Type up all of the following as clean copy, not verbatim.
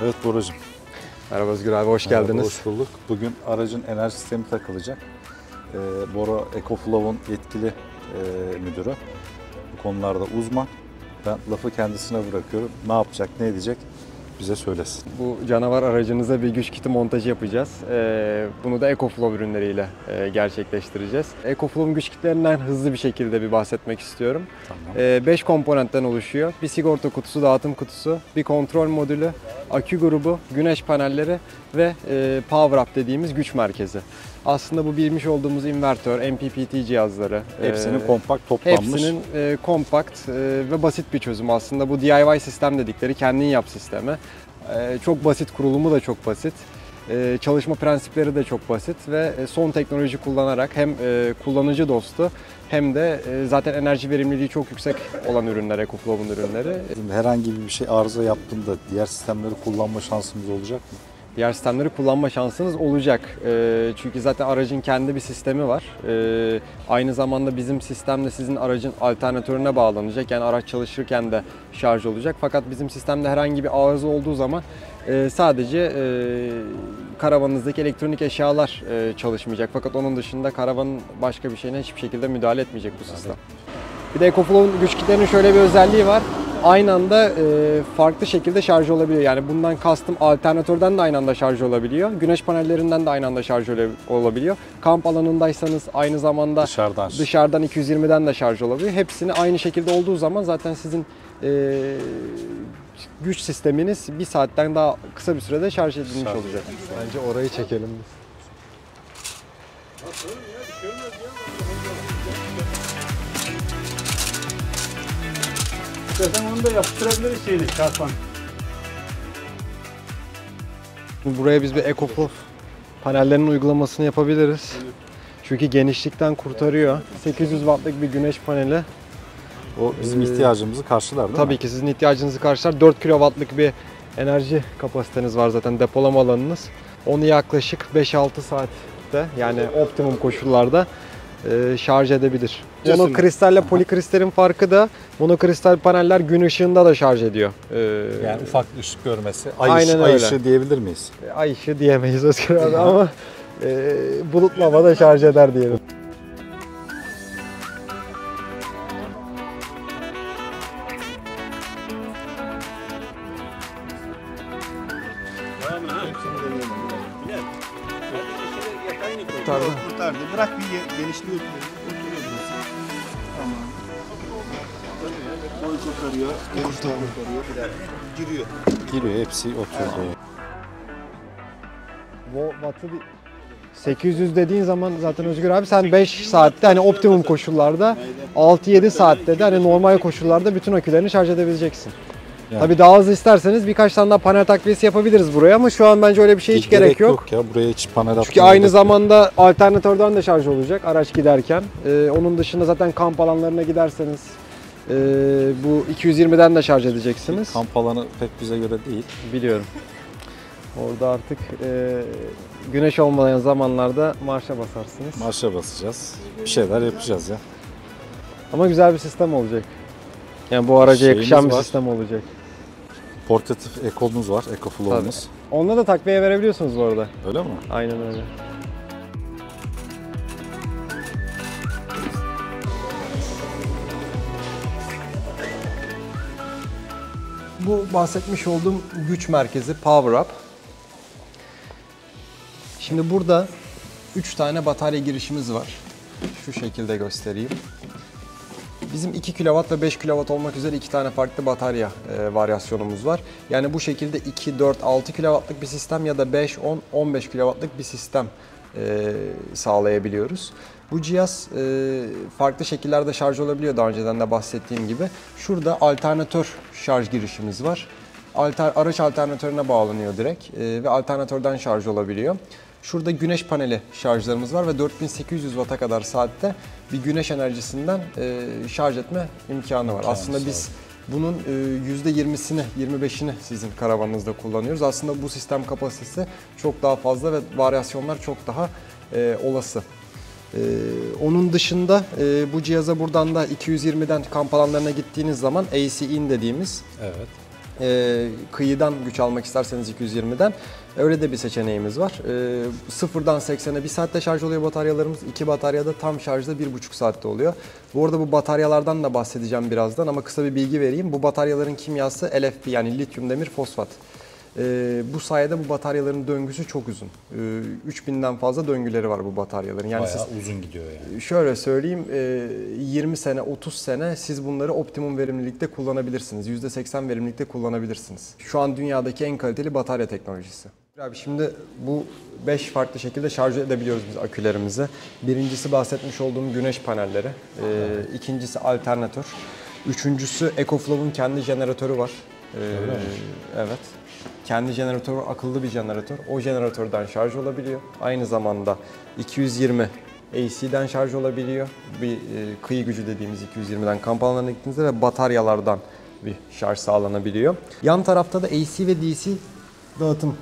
Evet Boracığım. Merhaba Özgür abi, hoş geldiniz. Hoş bulduk. Bugün aracın enerji sistemi takılacak. Bora EcoFlow'un yetkili müdürü. Bu konularda uzman. Ben lafı kendisine bırakıyorum. Ne yapacak, ne edecek bize söylesin. Bu canavar aracınıza bir güç kiti montajı yapacağız. Bunu da EcoFlow ürünleriyle gerçekleştireceğiz. EcoFlow'un güç kitlerinden hızlı bir şekilde bir bahsetmek istiyorum. Tamam. 5 komponentten oluşuyor. Bir sigorta kutusu, dağıtım kutusu, bir kontrol modülü, akü grubu, güneş panelleri ve Power Up dediğimiz güç merkezi. Aslında bu bilmiş olduğumuz invertör, MPPT cihazları. Hepsinin kompakt toplanmış. Hepsinin kompakt ve basit bir çözüm aslında. Bu DIY sistem dedikleri kendin yap sistemi. Çok basit, kurulumu da çok basit. Çalışma prensipleri de çok basit ve son teknoloji kullanarak hem kullanıcı dostu hem de zaten enerji verimliliği çok yüksek olan ürünler, EcoFlow'un ürünleri. Herhangi bir şey arıza yaptığında diğer sistemleri kullanma şansımız olacak mı? Diğer sistemleri kullanma şansınız olacak. Çünkü zaten aracın kendi bir sistemi var. Aynı zamanda bizim sistem de sizin aracın alternatörüne bağlanacak. Yani araç çalışırken de şarj olacak. Fakat bizim sistemde herhangi bir arıza olduğu zaman sadece karavanınızdaki elektronik eşyalar çalışmayacak. Fakat onun dışında karavanın başka bir şeyine hiçbir şekilde müdahale etmeyecek bu sistem. Bir de EcoFlow'un güç kitlerinin şöyle bir özelliği var. Aynı anda farklı şekilde şarj olabiliyor. Yani bundan kastım alternatörden de aynı anda şarj olabiliyor. Güneş panellerinden de aynı anda şarj olabiliyor. Kamp alanındaysanız aynı zamanda dışarıdan 220'den de şarj olabiliyor. Hepsini aynı şekilde olduğu zaman zaten sizin güç sisteminiz bir saatten daha kısa bir sürede şarj edilmiş olacak. Bence orayı çekelim biz. İstersen onu da yapıştırabiliriz şeyini, çarpan. Buraya biz bir EcoFlow panellerinin uygulamasını yapabiliriz. Evet. Çünkü genişlikten kurtarıyor. 800 wattlık bir güneş paneli. O bizim ihtiyacımızı karşılar değil mi? Tabii ki sizin ihtiyacınızı karşılar. 4 kW'lık bir enerji kapasiteniz var zaten, depolama alanınız. Onu yaklaşık 5-6 saatte, yani optimum koşullarda şarj edebilir. Monokristalle polikristalin farkı da monokristal paneller gün ışığında da şarj ediyor. Yani ufak ışık görmesi. Ay ışığı diyebilir miyiz? Ay ışığı diyemeyiz Özgür abi ama bulutlu havada şarj eder diyelim. Kurtardı. Bırak bir genişliği oturuyor burası. Tamam. Boy kurtarıyor, genişliği kurtarıyor. Bir dakika. Giriyor, hepsi oturdu. Watt'ı 800 dediğin zaman zaten Özgür abi sen 5 saatte hani optimum koşullarda 6-7 saatte de hani normal koşullarda bütün akülerini şarj edebileceksin. Yani. Tabii daha hızlı isterseniz birkaç tane daha panel takviyesi yapabiliriz buraya ama şu an bence öyle bir şey hiç gerek yok. Ya buraya hiç panel çünkü aynı zamanda alternatörden de şarj olacak araç giderken. Onun dışında zaten kamp alanlarına giderseniz bu 220'den de şarj edeceksiniz. Kamp alanı pek bize göre değil. Biliyorum. Orada artık güneş olmayan zamanlarda marşa basarsınız. Marşa basacağız. Bir şeyler yapacağız ya. Ama güzel bir sistem olacak. Yani bu araca yakışan bir sistem olacak. Portatif ekolumuz var, EcoFlow'umuz. Onunla da takviye verebiliyorsunuz bu arada. Öyle mi? Aynen öyle. Bu bahsetmiş olduğum güç merkezi Power Up. Şimdi burada 3 tane batarya girişimiz var. Şu şekilde göstereyim. Bizim 2 kW ve 5 kW olmak üzere 2 tane farklı batarya varyasyonumuz var. Yani bu şekilde 2, 4, 6 kW'lık bir sistem ya da 5, 10, 15 kW'lık bir sistem sağlayabiliyoruz. Bu cihaz farklı şekillerde şarj olabiliyor daha önceden de bahsettiğim gibi. Şurada alternatör şarj girişimiz var. Araç alternatörüne bağlanıyor direkt ve alternatörden şarj olabiliyor. Şurada güneş paneli şarjlarımız var ve 4800 Watt'a kadar saatte bir güneş enerjisinden şarj etme imkanı var. Aslında biz bunun %20'sini, 25'ini sizin karavanınızda kullanıyoruz. Aslında bu sistem kapasitesi çok daha fazla ve varyasyonlar çok daha olası. Onun dışında bu cihaza buradan da 220'den kamp alanlarına gittiğiniz zaman AC in dediğimiz Kıyıdan güç almak isterseniz 220'den öyle de bir seçeneğimiz var. Sıfırdan 80'e 1 saatte şarj oluyor bataryalarımız. 2 bataryada tam şarjda 1,5 saatte oluyor. Bu arada bu bataryalardan da bahsedeceğim birazdan ama kısa bir bilgi vereyim. Bu bataryaların kimyası LFP yani lityum demir fosfat. Bu sayede bu bataryaların döngüsü çok uzun. 3000'den fazla döngüleri var bu bataryaların. Yani Bayağı uzun gidiyor yani. şöyle söyleyeyim, 20 sene, 30 sene siz bunları optimum verimlilikte kullanabilirsiniz. %80 verimlilikte kullanabilirsiniz. Şu an dünyadaki en kaliteli batarya teknolojisi. Abi şimdi bu 5 farklı şekilde şarj edebiliyoruz biz akülerimizi. Birincisi bahsetmiş olduğum güneş panelleri. İkincisi alternatör. Üçüncüsü EcoFlow'un kendi jeneratörü var. Evet. Kendi jeneratörü akıllı bir jeneratör. O jeneratörden şarj olabiliyor. Aynı zamanda 220 AC'den şarj olabiliyor. Bir kıyı gücü dediğimiz 220'den kamp alanlarına gittiğinizde ve bataryalardan bir şarj sağlanabiliyor. Yan tarafta da AC ve DC dağıtım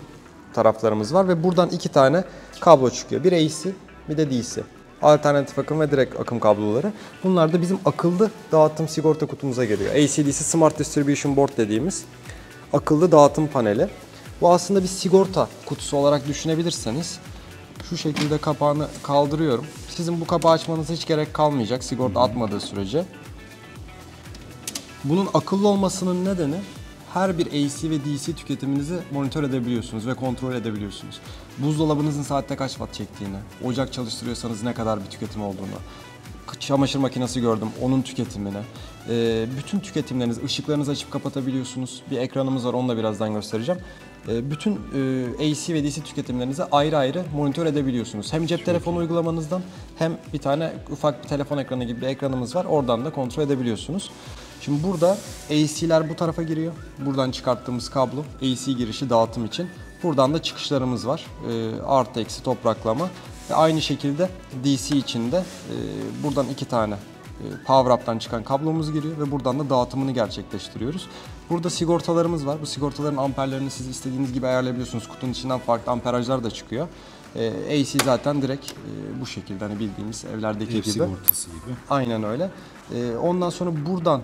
taraflarımız var ve buradan 2 tane kablo çıkıyor. Bir AC, bir de DC. Alternatif akım ve direkt akım kabloları. Bunlar da bizim akıllı dağıtım sigorta kutumuza geliyor. AC/DC Smart Distribution Board dediğimiz akıllı dağıtım paneli. Bu aslında bir sigorta kutusu olarak düşünebilirseniz şu şekilde kapağını kaldırıyorum. Sizin bu kapağı açmanıza hiç gerek kalmayacak sigorta atmadığı sürece. Bunun akıllı olmasının nedeni her bir AC ve DC tüketiminizi monitör edebiliyorsunuz ve kontrol edebiliyorsunuz. Buzdolabınızın saatte kaç watt çektiğini, ocak çalıştırıyorsanız ne kadar bir tüketim olduğunu, çamaşır makinesi gördüm onun tüketimini, bütün tüketimlerinizi, ışıklarınızı açıp kapatabiliyorsunuz. Bir ekranımız var, onu da birazdan göstereceğim. Bütün AC ve DC tüketimlerinizi ayrı ayrı monitör edebiliyorsunuz. Hem cep telefonu uygulamanızdan hem bir tane ufak bir telefon ekranı gibi bir ekranımız var. Oradan da kontrol edebiliyorsunuz. Şimdi burada AC'ler bu tarafa giriyor. Buradan çıkarttığımız kablo AC girişi dağıtım için. Buradan da çıkışlarımız var. Artı eksi topraklama. Ve aynı şekilde DC için de buradan 2 tane power up'tan çıkan kablomuz giriyor ve buradan da dağıtımını gerçekleştiriyoruz. Burada sigortalarımız var. Bu sigortaların amperlerini siz istediğiniz gibi ayarlayabiliyorsunuz. Kutunun içinden farklı amperajlar da çıkıyor. AC zaten direkt bu şekilde hani bildiğimiz evlerdeki Ev gibi. sigortası gibi. Aynen öyle. Ondan sonra buradan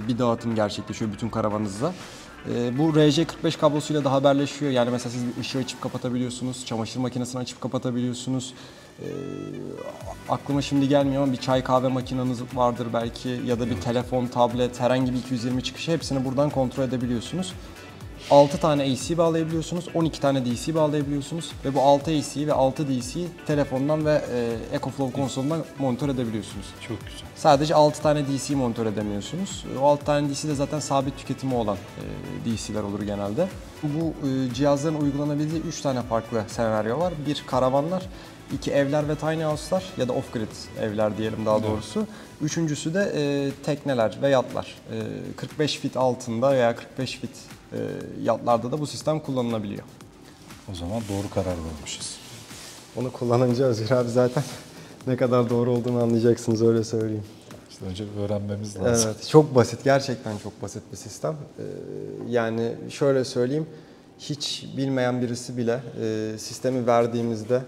bir dağıtım gerçekleşiyor bütün karavanınıza. Bu RJ45 kablosuyla da haberleşiyor. Yani mesela siz bir ışığı açıp kapatabiliyorsunuz, çamaşır makinesini açıp kapatabiliyorsunuz. Aklıma şimdi gelmiyor ama bir çay kahve makineniz vardır belki ya da bir telefon, tablet, herhangi bir 220 çıkışı hepsini buradan kontrol edebiliyorsunuz. 6 tane AC bağlayabiliyorsunuz, 12 tane DC bağlayabiliyorsunuz ve bu 6 AC ve 6 DC telefondan ve EcoFlow konsolundan monitör edebiliyorsunuz. Çok güzel. Sadece 6 tane DC monitör edemiyorsunuz. O 6 tane DC de zaten sabit tüketimi olan DC'ler olur genelde. Bu cihazların uygulanabildiği 3 tane farklı senaryo var. Bir karavanlar, 2 evler ve tiny house'lar ya da off-grid evler diyelim daha doğrusu. Üçüncüsü de tekneler ve yatlar. 45 fit altında veya 45 fit yatlarda da bu sistem kullanılabiliyor. O zaman doğru karar vermişiz. Onu kullanınca Özgür abi zaten ne kadar doğru olduğunu anlayacaksınız, öyle söyleyeyim. İşte önce öğrenmemiz lazım. Evet, çok basit, gerçekten çok basit bir sistem. Yani şöyle söyleyeyim, hiç bilmeyen birisi bile sistemi verdiğimizde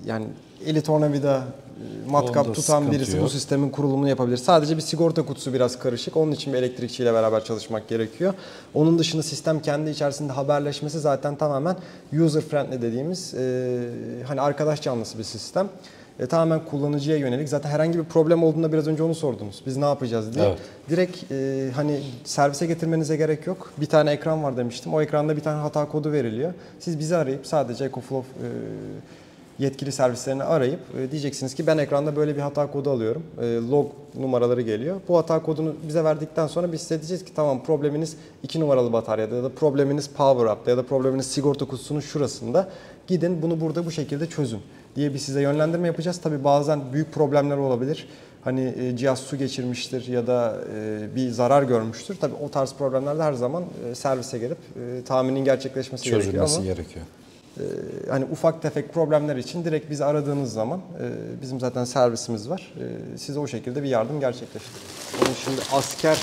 yani eli tornavida, matkap Onda tutan sıkıntı birisi yok. bu sistemin kurulumunu yapabilir. Sadece bir sigorta kutusu biraz karışık. Onun için bir elektrikçiyle beraber çalışmak gerekiyor. Onun dışında sistem kendi içerisinde haberleşmesi zaten tamamen user friendly dediğimiz hani arkadaş canlısı bir sistem. Tamamen kullanıcıya yönelik. Zaten herhangi bir problem olduğunda biraz önce onu sordunuz. Biz ne yapacağız diye. Evet. Direkt hani servise getirmenize gerek yok. Bir tane ekran var demiştim. O ekranda bir tane hata kodu veriliyor. Siz bizi arayıp sadece EcoFlow yetkili servislerini arayıp diyeceksiniz ki ben ekranda böyle bir hata kodu alıyorum. Log numaraları geliyor. Bu hata kodunu bize verdikten sonra biz size diyeceğiz ki tamam, probleminiz 2 numaralı bataryada ya da probleminiz power up'ta ya da probleminiz sigorta kutusunun şurasında. Gidin bunu burada bu şekilde çözün diye bir size yönlendirme yapacağız. Tabii bazen büyük problemler olabilir. Hani cihaz su geçirmiştir ya da bir zarar görmüştür. Tabii o tarz problemlerde her zaman servise gelip tahminin gerçekleşmesi gerekiyor ama gerekiyor. hani ufak tefek problemler için direkt bizi aradığınız zaman bizim zaten servisimiz var. Size o şekilde bir yardım gerçekleştirir. Onun şimdi asker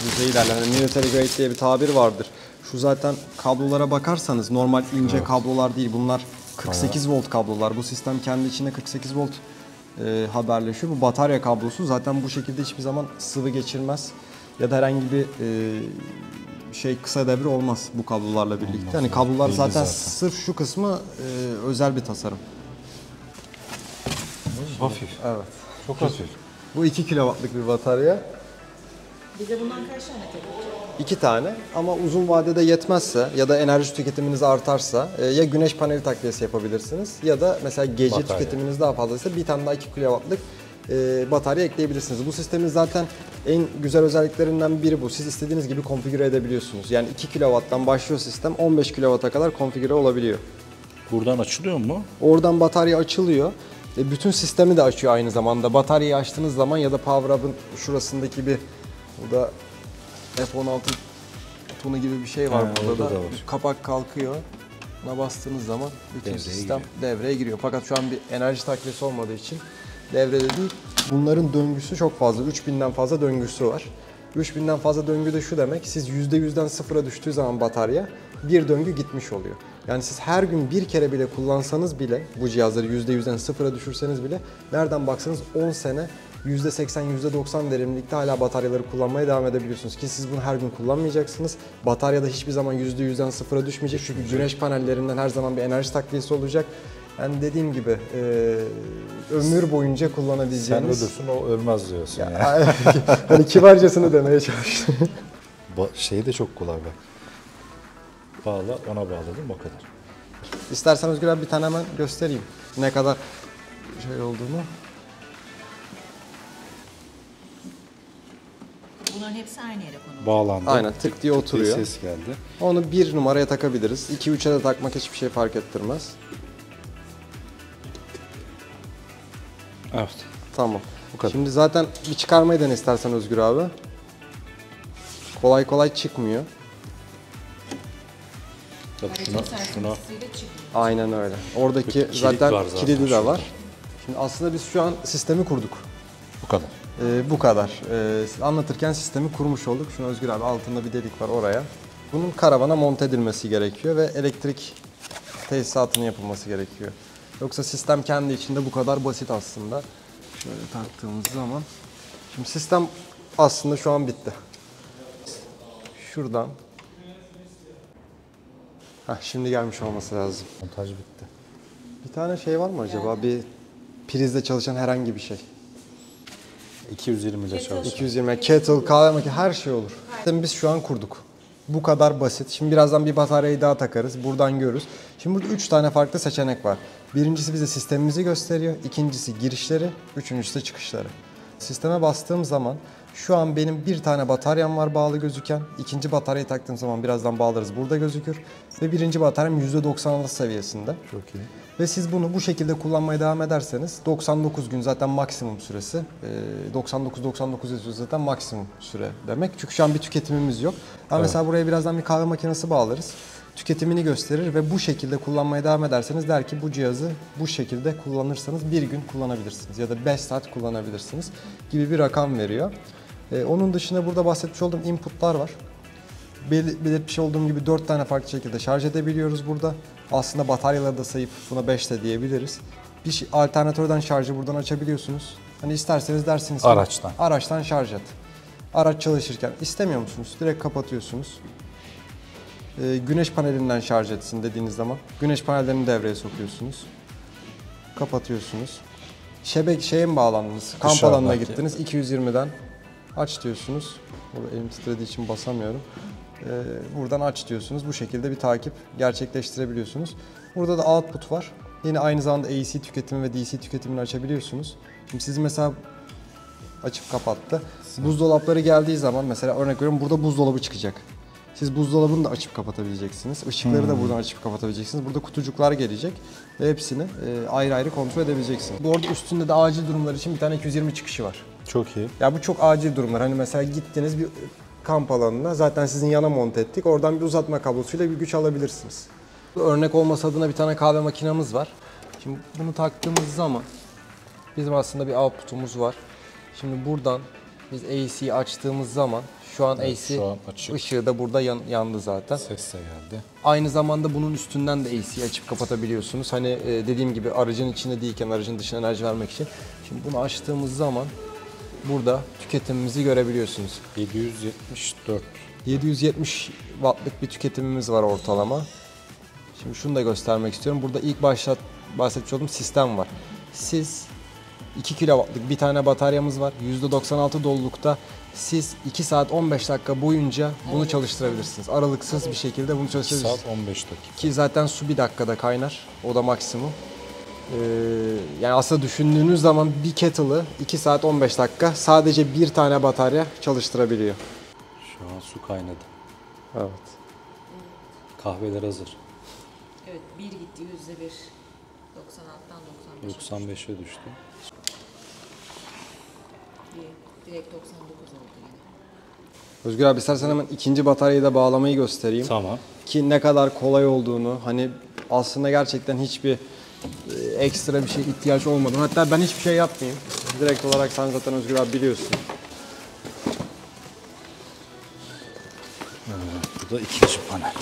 düzeyi derler. Yani military grade diye bir tabir vardır. Şu zaten kablolara bakarsanız normal ince kablolar değil. Bunlar 48 volt kablolar. Bu sistem kendi içinde 48 volt haberleşiyor. Bu batarya kablosu zaten bu şekilde hiçbir zaman sıvı geçirmez ya da herhangi bir kısa devre olmaz bu kablolarla birlikte. Hani kablolar Belli zaten zaten. sırf şu kısmı özel bir tasarım. Hafif. Evet. Çok hafif. Bu 2 kW'lık bir batarya. Bize bundan kaç tane takılacak? 2 tane ama uzun vadede yetmezse ya da enerji tüketiminiz artarsa ya güneş paneli takviyesi yapabilirsiniz ya da mesela gece Batarya. tüketiminiz daha fazlaysa bir tane daha 2 kW'lık batarya ekleyebilirsiniz. Bu sistemin zaten en güzel özelliklerinden biri bu. Siz istediğiniz gibi konfigüre edebiliyorsunuz. Yani 2 kW'dan başlıyor sistem 15 kW'a kadar konfigüre olabiliyor. Buradan açılıyor mu? Oradan batarya açılıyor. Bütün sistemi de açıyor aynı zamanda. Bataryayı açtığınız zaman ya da Power Hub'ın şurasındaki bir burada F16 tonu gibi bir şey var Ha, burada orada da. da var. Kapak kalkıyor. Buna bastığınız zaman bütün Devreye sistem devreye giriyor. Fakat şu an bir enerji takviyesi olmadığı için devrede değil. Bunların döngüsü çok fazla. 3000'den fazla döngüsü var. 3000'den fazla döngü de şu demek. Siz %100'den sıfıra düştüğü zaman batarya bir döngü gitmiş oluyor. Yani siz her gün bir kere bile kullansanız bile bu cihazları %100'den sıfıra düşürseniz bile nereden baksanız 10 sene %80, %90 verimlilikte hala bataryaları kullanmaya devam edebiliyorsunuz ki siz bunu her gün kullanmayacaksınız. Batarya da hiçbir zaman %100'den sıfıra düşmeyecek çünkü güneş panellerinden her zaman bir enerji takviyesi olacak. Yani dediğim gibi ömür boyunca Sen kullanabileceğiniz... ölürsün, o ölmez diyorsun ya. Hani kibarcasını demeye çalıştım. Şey de çok kolay bak. Bağla, ona bağladım o kadar. İstersen Özgür abi bir tane hemen göstereyim. Ne kadar şey olduğunu. Bunların hepsi aynı yere konulacak. Bağlandı. Aynen tık diye oturuyor. Ses geldi. Onu 1 numaraya takabiliriz. 2-3'e de takmak hiçbir şey fark ettirmez. Evet. Tamam. Bu kadar. Şimdi zaten bir çıkarmayı dene istersen Özgür abi. Kolay kolay çıkmıyor. Tabii Aracın şuna sertleşmesiyle çıkıyor. Aynen öyle. Oradaki Bir kilit zaten var zaten kilidi de şurada. var. Şimdi aslında biz şu an sistemi kurduk. bu kadar. Bu kadar. Anlatırken sistemi kurmuş olduk. Şunu Özgür abi altında bir delik var oraya. Bunun karavana monte edilmesi gerekiyor ve elektrik tesisatının yapılması gerekiyor. Yoksa sistem kendi içinde bu kadar basit aslında. Şöyle taktığımız zaman. Şimdi sistem aslında şu an bitti. Şuradan. Şimdi gelmiş olması lazım. Montaj bitti. Bir tane şey var mı acaba? Bir prizde çalışan herhangi bir şey. 220 ile çalışıyor. 220, kettle, kahve makinesi her şey olur. Sistemi biz şu an kurduk. Bu kadar basit. Şimdi birazdan bir bataryayı daha takarız. Buradan görürüz. Şimdi burada 3 tane farklı seçenek var. Birincisi bize sistemimizi gösteriyor. İkincisi girişleri. Üçüncüsü de çıkışları. Sisteme bastığım zaman şu an benim bir tane bataryam var bağlı gözüken. İkinci bataryayı taktığım zaman birazdan bağlarız. Burada gözükür. Ve birinci bataryam %96 seviyesinde. Çok iyi. Ve siz bunu bu şekilde kullanmaya devam ederseniz 99 gün zaten maksimum süresi. 99 yazıyor zaten maksimum süre demek. Çünkü şu an bir tüketimimiz yok. Ama mesela buraya birazdan bir kahve makinesi bağlarız. Tüketimini gösterir ve bu şekilde kullanmaya devam ederseniz der ki bu cihazı bu şekilde kullanırsanız bir gün kullanabilirsiniz ya da 5 saat kullanabilirsiniz gibi bir rakam veriyor. Onun dışında burada bahsetmiş olduğum inputlar var. Belirtmiş olduğum gibi 4 tane farklı şekilde şarj edebiliyoruz burada. Aslında bataryaları da sayıp buna 5 de diyebiliriz. Bir alternatörden şarjı buradan açabiliyorsunuz. Hani isterseniz dersiniz ki araçtan şarj et. Araç çalışırken istemiyor musunuz? Direkt kapatıyorsunuz. Güneş panelinden şarj etsin dediğiniz zaman güneş panellerini devreye sokuyorsunuz. Kapatıyorsunuz. Şeye mi bağlandınız? Kamp alanına gittiniz. 220'den aç diyorsunuz. Burada elim titrediği için basamıyorum. Buradan aç diyorsunuz. Bu şekilde bir takip gerçekleştirebiliyorsunuz. Burada da output var. Yine aynı zamanda AC tüketimi ve DC tüketimini açabiliyorsunuz. Şimdi siz mesela açıp kapattı. Buzdolapları geldiği zaman mesela örnek veriyorum burada buzdolabı çıkacak. Siz buzdolabını da açıp kapatabileceksiniz. Işıkları da buradan açıp kapatabileceksiniz. Burada kutucuklar gelecek ve hepsini ayrı ayrı kontrol edebileceksiniz. Bu arada üstünde de acil durumlar için bir tane 220 çıkışı var. Çok iyi. Ya bu çok acil durumlar. Hani mesela gittiniz bir kamp alanına zaten sizin yana monte ettik. Oradan bir uzatma kablosuyla bir güç alabilirsiniz. Örnek olması adına bir tane kahve makinamız var. Şimdi bunu taktığımız zaman bizim aslında bir output'umuz var. Şimdi buradan biz AC'yi açtığımız zaman şu an AC şu an açık. ışığı da burada yandı zaten. Ses de geldi. Aynı zamanda bunun üstünden de AC'yi açıp kapatabiliyorsunuz. Hani dediğim gibi aracın içinde değilken aracın dışına enerji vermek için. Şimdi bunu açtığımız zaman burada tüketimimizi görebiliyorsunuz. 774 770 wattlık bir tüketimimiz var ortalama. Şimdi şunu da göstermek istiyorum. Burada ilk bahsetmiş olduğum sistem var. Siz 2 kW'lık bir tane bataryamız var. %96 dolulukta siz 2 saat 15 dakika boyunca bunu çalıştırabilirsiniz. Aralıksız bir şekilde bunu 2 çalıştırabilirsiniz. saat 15 dakika. Ki zaten su bir dakikada kaynar. O da maksimum. Yani aslında düşündüğünüz zaman bir kettle'ı 2 saat 15 dakika sadece bir tane batarya çalıştırabiliyor. Şu an su kaynadı. Evet. Kahveler hazır. Evet, bir gitti %1. 96'dan 95'e 95'e düştü. Direkt 99 oldu yine. Özgür abi istersen hemen ikinci bataryayı da bağlamayı göstereyim. Tamam. Ki ne kadar kolay olduğunu, hani aslında gerçekten hiçbir ekstra bir şey ihtiyaç olmadan, hatta ben hiçbir şey yapmayayım. Direkt olarak sen zaten Özgür abi biliyorsun. Bu da ikinci panel.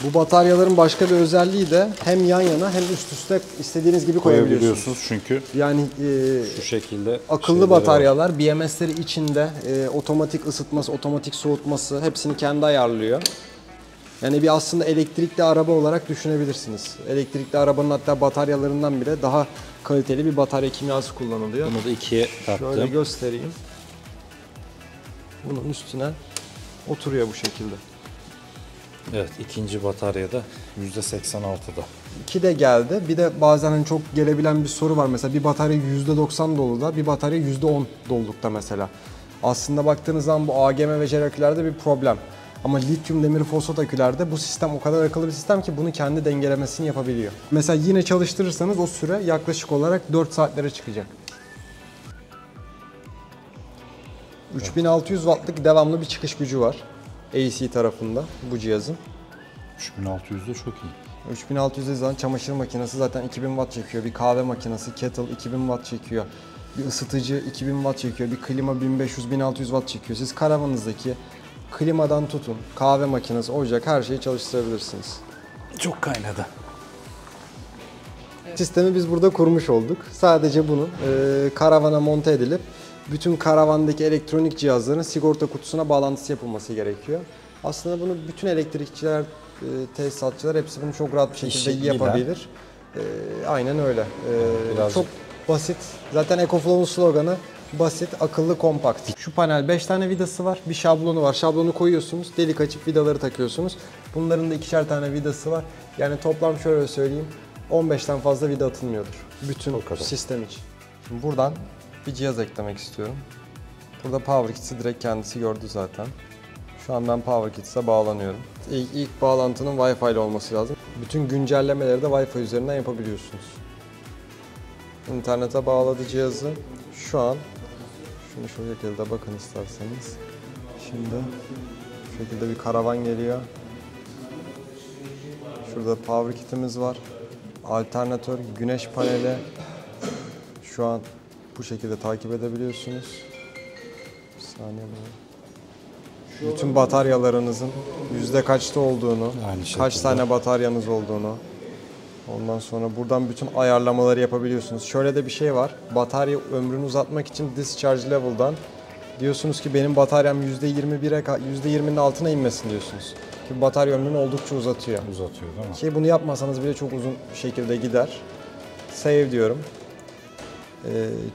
Bu bataryaların başka bir özelliği de hem yan yana hem üst üste istediğiniz gibi koyabiliyorsunuz. Koyabiliyorsunuz çünkü Yani şu şekilde akıllı şeyleri bataryalar BMS'leri içinde otomatik ısıtması, otomatik soğutması hepsini kendi ayarlıyor. Yani bir aslında elektrikli araba olarak düşünebilirsiniz. Elektrikli arabanın hatta bataryalarından bile daha kaliteli bir batarya kimyası kullanılıyor. Bunu da ikiye Şöyle taktım. göstereyim. Bunun üstüne oturuyor bu şekilde. Evet, ikinci bataryada %86'da. 2 de geldi. Bir de bazen hani çok gelebilen bir soru var. Mesela bir batarya %90 doluda, bir batarya %10 dolulukta mesela. Aslında baktığınız zaman bu AGM ve JER akülerde bir problem. Ama lityum demir fosfat akülerde bu sistem o kadar akıllı bir sistem ki bunu kendi dengelemesini yapabiliyor. Mesela yine çalıştırırsanız o süre yaklaşık olarak 4 saatlere çıkacak. 3600 wattlık devamlı bir çıkış gücü var AC tarafında bu cihazın. 3600 de çok iyi. 3600 zaman çamaşır makinesi zaten 2000 watt çekiyor. Bir kahve makinesi kettle 2000 watt çekiyor. Bir ısıtıcı 2000 watt çekiyor. Bir klima 1500-1600 watt çekiyor. Siz karavanınızdaki klimadan tutun, kahve makinesi, ocak her şeyi çalıştırabilirsiniz. Çok kaynadı. Sistemi biz burada kurmuş olduk. Sadece bunun karavana monte edilip bütün karavandaki elektronik cihazların sigorta kutusuna bağlantısı yapılması gerekiyor. Aslında bunu bütün elektrikçiler, tesisatçılar hepsi bunu çok rahat bir şekilde İşi yapabilir. Aynen öyle. Birazcık. Çok basit. Zaten EcoFlow'un sloganı basit, akıllı, kompakt. Şu panel 5 tane vidası var. Bir şablonu var. Şablonu koyuyorsunuz. Delik açıp vidaları takıyorsunuz. Bunların da 2'şer tane vidası var. Yani toplam şöyle söyleyeyim. 15'ten fazla vida atılmıyordur. Bütün sistem için. Şimdi buradan bir cihaz eklemek istiyorum. Burada PowerKits'i direkt kendisi gördü zaten. Şu an ben PowerKits'e bağlanıyorum. İlk bağlantının Wi-Fi ile olması lazım. Bütün güncellemeleri de Wi-Fi üzerinden yapabiliyorsunuz. İnternete bağladı cihazı. Şu an şunu şu şekilde bakın isterseniz. Şimdi şu şekilde bir karavan geliyor. Şurada PowerKit'imiz var. Alternatör, güneş paneli. Şu an bu şekilde takip edebiliyorsunuz. Bir saniye böyle. Bütün bataryalarınızın yüzde kaçta olduğunu, kaç tane bataryanız olduğunu. Ondan sonra buradan bütün ayarlamaları yapabiliyorsunuz. Şöyle de bir şey var. Batarya ömrünü uzatmak için discharge level'dan diyorsunuz ki benim bataryam %20'nin altına inmesin diyorsunuz. Ki batarya ömrünü oldukça uzatıyor. Uzatıyor değil mi? Ki bunu yapmasanız bile çok uzun şekilde gider. Save diyorum.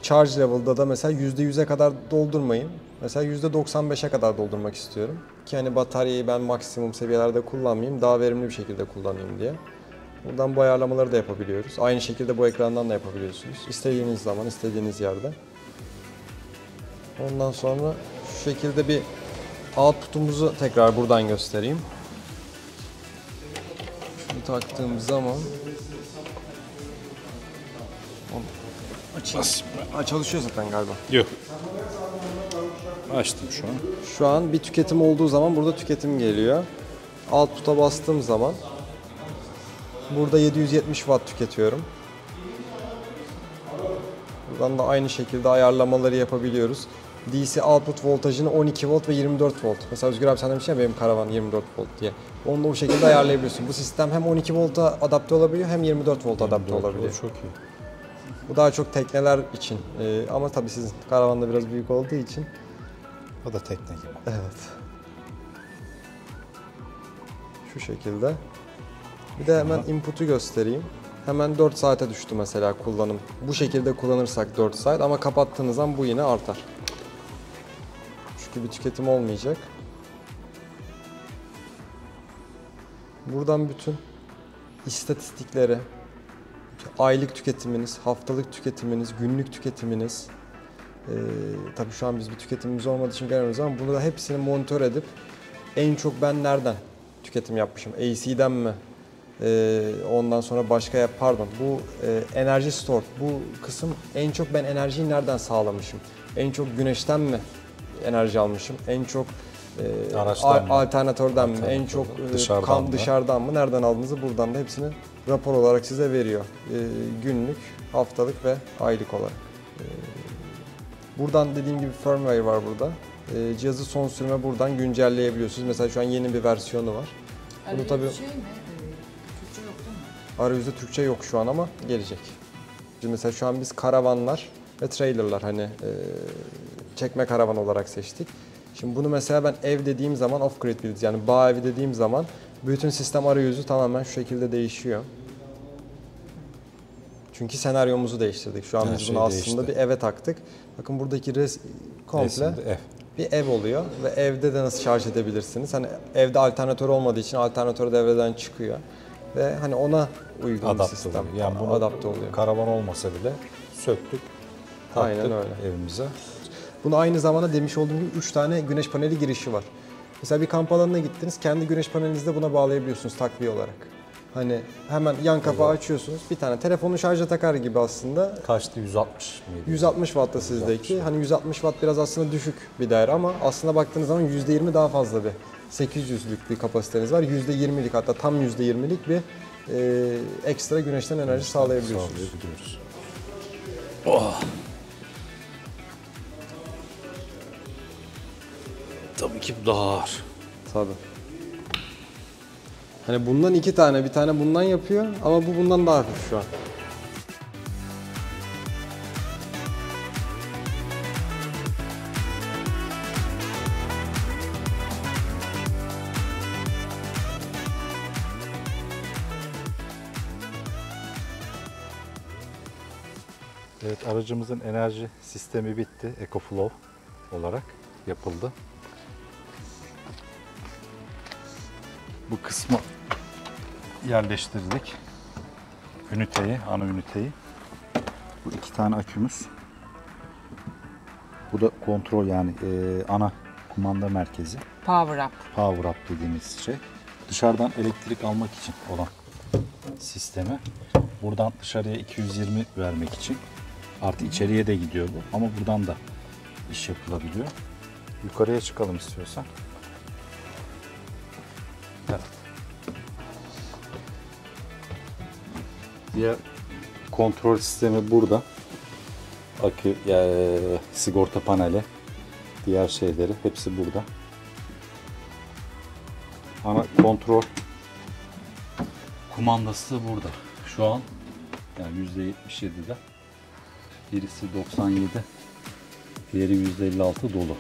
Charge level'da da mesela %100'e kadar doldurmayın. Mesela %95'e kadar doldurmak istiyorum. Ki hani bataryayı ben maksimum seviyelerde kullanmayayım, daha verimli bir şekilde kullanayım diye. Buradan bu ayarlamaları da yapabiliyoruz. Aynı şekilde bu ekrandan da yapabiliyorsunuz. İstediğiniz zaman, istediğiniz yerde. Ondan sonra şu şekilde bir output'umuzu tekrar buradan göstereyim. Şunu taktığımız zaman çalışıyor zaten galiba. Yok. Açtım şu an. Şu an bir tüketim olduğu zaman burada tüketim geliyor. Output'a bastığım zaman burada 770 watt tüketiyorum. Buradan da aynı şekilde ayarlamaları yapabiliyoruz. DC output voltajını 12 volt ve 24 volt. Mesela Özgür abi sen demiştin ya benim karavan 24 volt diye. Onu da bu şekilde ayarlayabiliyorsun. Bu sistem hem 12 volta adapte olabiliyor hem 24 volt adapte olabiliyor. Çok iyi. Bu daha çok tekneler için ama tabii sizin karavan da biraz büyük olduğu için. O da tekne gibi. Evet. Şu şekilde. Bir de hemen input'u göstereyim. Hemen 4 saate düştü mesela kullanım. Bu şekilde kullanırsak 4 saat ama kapattığınız zaman bu yine artar. Çünkü bir tüketim olmayacak. Buradan bütün istatistikleri, aylık tüketiminiz, haftalık tüketiminiz, günlük tüketiminiz, tabii şu an biz bir tüketimimiz olmadığı için göremiyoruz ama bunu da hepsini monitör edip en çok ben nereden tüketim yapmışım? AC'den mi? Ondan sonra başka bu enerji store, bu kısım en çok ben enerjiyi nereden sağlamışım? En çok güneşten mi enerji almışım? En çok alternatörden mi? En çok dışarıdan mı? Nereden aldığınızı buradan da hepsini rapor olarak size veriyor. Günlük, haftalık ve aylık olarak. Buradan dediğim gibi firmware var burada. Cihazı son sürme buradan güncelleyebiliyorsunuz. Mesela şu an yeni bir versiyonu var. Bunu tabii Şey mi? Türkçe yok değil mi? arayüzde Türkçe yok şu an ama gelecek. Şimdi mesela şu an biz karavanlar ve trailerlar çekme karavan olarak seçtik. Şimdi bunu mesela ben ev dediğim zaman off-grid build yani bağ evi dediğim zaman bütün sistem arayüzü tamamen şu şekilde değişiyor. Çünkü senaryomuzu değiştirdik. Şu an biz bunu aslında bir eve taktık. Bakın buradaki komple bir ev oluyor ve evde de nasıl şarj edebilirsiniz? Hani evde alternatör olmadığı için alternatör devreden çıkıyor ve hani ona uygun bir sistem. Yani bunu adapte oluyor. Karavan olmasa bile söktük, taktık Aynen öyle. evimize. Bunu aynı zamanda demiş olduğum gibi 3 tane güneş paneli girişi var. Mesela bir kamp alanına gittiniz, kendi güneş panelinizde buna bağlayabiliyorsunuz takviye olarak. Hani hemen yan kapağı açıyorsunuz, bir tane telefonu şarja takar gibi aslında. Kaçtı? 160 mıydı? 160 Watt'ta sizdeki. Hani 160 Watt biraz aslında düşük bir değer ama aslında baktığınız zaman %20 daha fazla bir 800'lük bir kapasiteniz var. %20'lik hatta tam %20'lik bir ekstra güneşten enerji sağlayabiliyorsunuz. Oh. Tabii ki daha ağır. Tabii. Hani bundan 2 tane, bir tane bundan yapıyor ama bu bundan daha hafif şu an. Evet, aracımızın enerji sistemi bitti. EcoFlow olarak yapıldı. Bu kısmı yerleştirdik. Üniteyi, ana üniteyi. Bu 2 tane akümüz. Bu da kontrol yani ana kumanda merkezi. Power up. Power up dediğimiz şey. Dışarıdan elektrik almak için olan sistemi. Buradan dışarıya 220 vermek için. Artı içeriye de gidiyor bu. Ama buradan da iş yapılabiliyor. Yukarıya çıkalım istiyorsan. Evet. Diğer kontrol sistemi burada. Akü, sigorta paneli, diğer şeyleri hepsi burada. Ana kontrol kumandası da burada. Şu an yani %77'de. Birisi 97, diğeri %56 dolu.